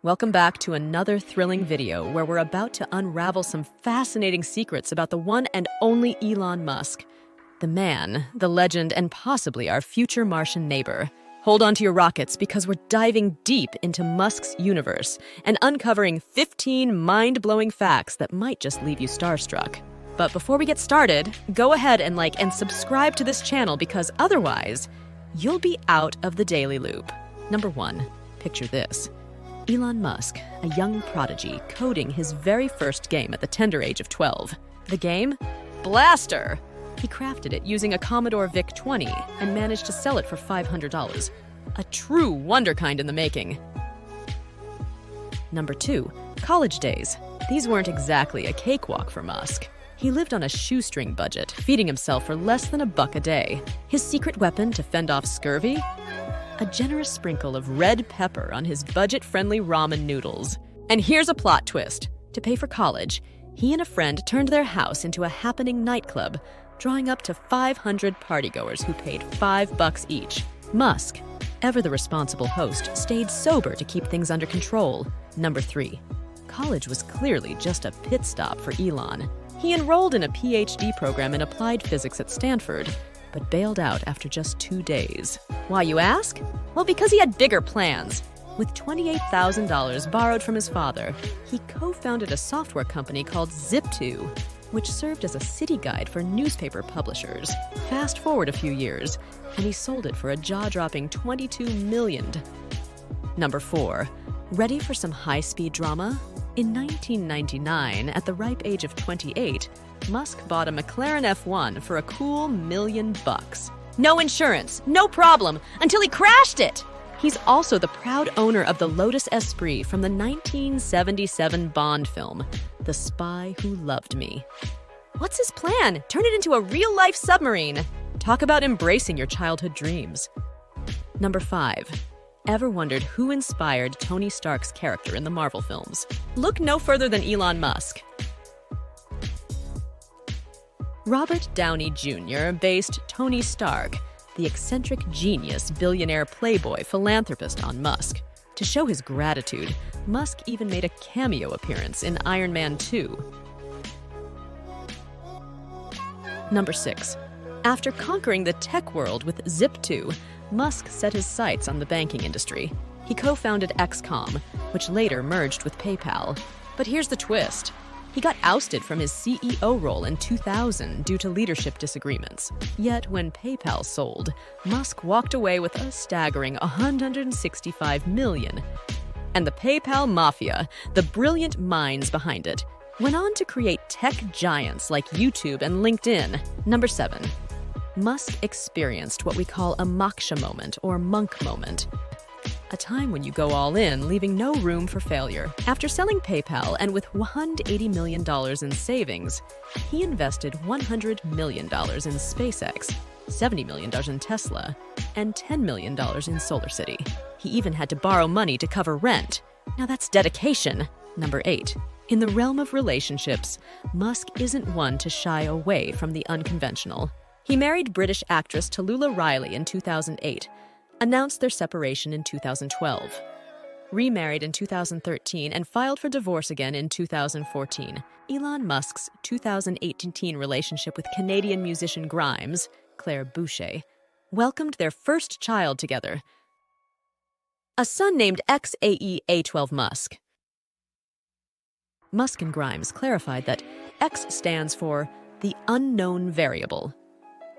Welcome back to another thrilling video where we're about to unravel some fascinating secrets about the one and only Elon Musk. The man, the legend, and possibly our future Martian neighbor. Hold on to your rockets because we're diving deep into Musk's universe and uncovering 15 mind-blowing facts that might just leave you starstruck. But before we get started, go ahead and like and subscribe to this channel because otherwise, you'll be out of the daily loop. Number 1, picture this. Elon Musk, a young prodigy, coding his very first game at the tender age of 12. The game? Blaster! He crafted it using a Commodore VIC-20 and managed to sell it for $500. A true wonderkind in the making. Number 2, college days. These weren't exactly a cakewalk for Musk. He lived on a shoestring budget, feeding himself for less than $1 a day. His secret weapon to fend off scurvy? A generous sprinkle of red pepper on his budget-friendly ramen noodles. And here's a plot twist. To pay for college, he and a friend turned their house into a happening nightclub, drawing up to 500 partygoers who paid $5 each. Musk, ever the responsible host, stayed sober to keep things under control. Number 3, college was clearly just a pit stop for Elon. He enrolled in a PhD program in applied physics at Stanford, but bailed out after just 2 days. Why, you ask? Well, because he had bigger plans. With $28,000 borrowed from his father, he co-founded a software company called Zip2, which served as a city guide for newspaper publishers. Fast forward a few years, and he sold it for a jaw-dropping $22 million. Number 4, ready for some high-speed drama? In 1999, at the ripe age of 28, Musk bought a McLaren F1 for a cool $1 million. No insurance, no problem, until he crashed it! He's also the proud owner of the Lotus Esprit from the 1977 Bond film, The Spy Who Loved Me. What's his plan? Turn it into a real-life submarine. Talk about embracing your childhood dreams. Number 5. Ever wondered who inspired Tony Stark's character in the Marvel films? Look no further than Elon Musk. Robert Downey Jr. based Tony Stark, the eccentric genius, billionaire playboy philanthropist, on Musk. To show his gratitude, Musk even made a cameo appearance in Iron Man 2. Number 6. After conquering the tech world with Zip2, Musk set his sights on the banking industry. He co-founded XCOM, which later merged with PayPal. But here's the twist. He got ousted from his CEO role in 2000 due to leadership disagreements. Yet when PayPal sold, Musk walked away with a staggering $165 million. And the PayPal mafia, the brilliant minds behind it, went on to create tech giants like YouTube and LinkedIn. Number 7. Musk experienced what we call a moksha moment or monk moment. A time when you go all in, leaving no room for failure. After selling PayPal and with $180 million in savings, he invested $100 million in SpaceX, $70 million in Tesla, and $10 million in SolarCity. He even had to borrow money to cover rent. Now that's dedication. Number 8. In the realm of relationships, Musk isn't one to shy away from the unconventional. He married British actress Tallulah Riley in 2008, announced their separation in 2012, remarried in 2013, and filed for divorce again in 2014. Elon Musk's 2018 relationship with Canadian musician Grimes, Claire Boucher, welcomed their first child together, a son named XAE-A12 Musk. Musk and Grimes clarified that X stands for the unknown variable.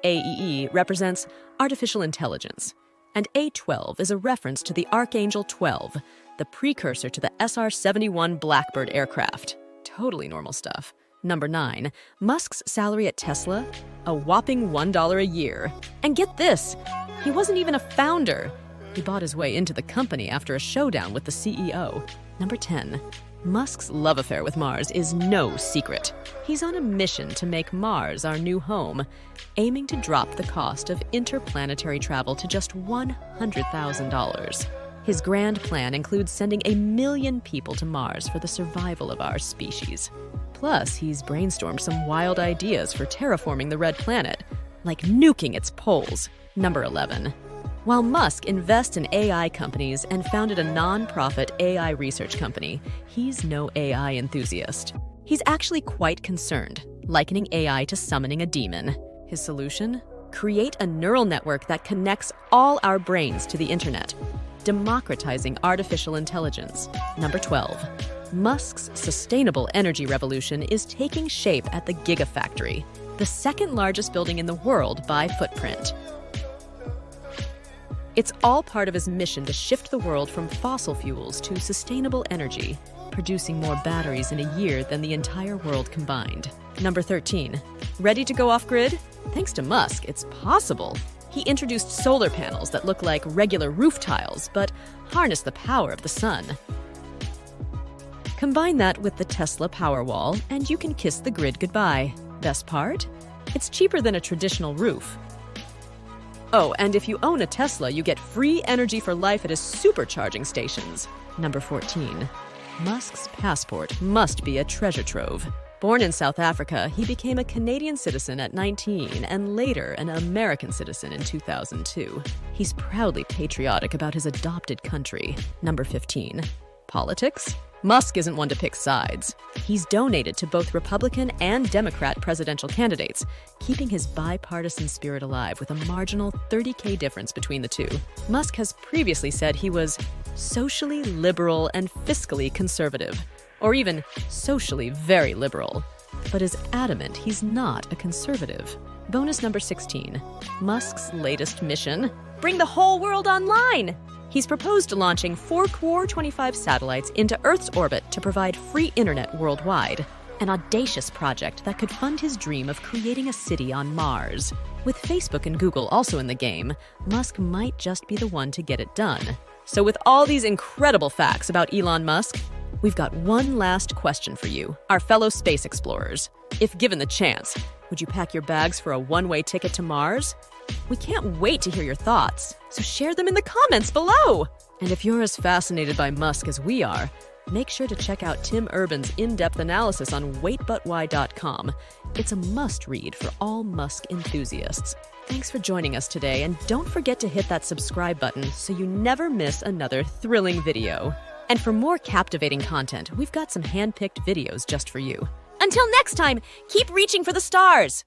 AEE represents artificial intelligence, and A12 is a reference to the Archangel 12, the precursor to the SR-71 Blackbird aircraft. Totally normal stuff. Number 9, Musk's salary at Tesla? A whopping $1 a year. And get this, he wasn't even a founder. He bought his way into the company after a showdown with the CEO. Number 10, Musk's love affair with Mars is no secret. He's on a mission to make Mars our new home, aiming to drop the cost of interplanetary travel to just $100,000. His grand plan includes sending 1 million people to Mars for the survival of our species. Plus, he's brainstormed some wild ideas for terraforming the red planet, like nuking its poles. Number 11. While Musk invests in AI companies and founded a non-profit AI research company, he's no AI enthusiast. He's actually quite concerned, likening AI to summoning a demon. His solution? Create a neural network that connects all our brains to the internet, democratizing artificial intelligence. Number 12. Musk's sustainable energy revolution is taking shape at the Gigafactory, the second largest building in the world by footprint. It's all part of his mission to shift the world from fossil fuels to sustainable energy, producing more batteries in a year than the entire world combined. Number 13. Ready to go off-grid? Thanks to Musk, it's possible. He introduced solar panels that look like regular roof tiles, but harness the power of the sun. Combine that with the Tesla Powerwall, and you can kiss the grid goodbye. Best part? It's cheaper than a traditional roof. Oh, and if you own a Tesla, you get free energy for life at his supercharging stations. Number 14. Musk's passport must be a treasure trove. Born in South Africa, he became a Canadian citizen at 19 and later an American citizen in 2002. He's proudly patriotic about his adopted country. Number 15. Politics? Musk isn't one to pick sides. He's donated to both Republican and Democrat presidential candidates, keeping his bipartisan spirit alive with a marginal 30K difference between the two. Musk has previously said he was socially liberal and fiscally conservative, or even socially very liberal, but is adamant he's not a conservative. Bonus number 16. Musk's latest mission? Bring the whole world online! He's proposed launching 4 Core-25 satellites into Earth's orbit to provide free internet worldwide, an audacious project that could fund his dream of creating a city on Mars. With Facebook and Google also in the game, Musk might just be the one to get it done. So with all these incredible facts about Elon Musk, we've got one last question for you, our fellow space explorers. If given the chance, would you pack your bags for a one-way ticket to Mars? We can't wait to hear your thoughts, so share them in the comments below! And if you're as fascinated by Musk as we are, make sure to check out Tim Urban's in-depth analysis on waitbutwhy.com. It's a must-read for all Musk enthusiasts. Thanks for joining us today, and don't forget to hit that subscribe button so you never miss another thrilling video. And for more captivating content, we've got some hand-picked videos just for you. Until next time, keep reaching for the stars!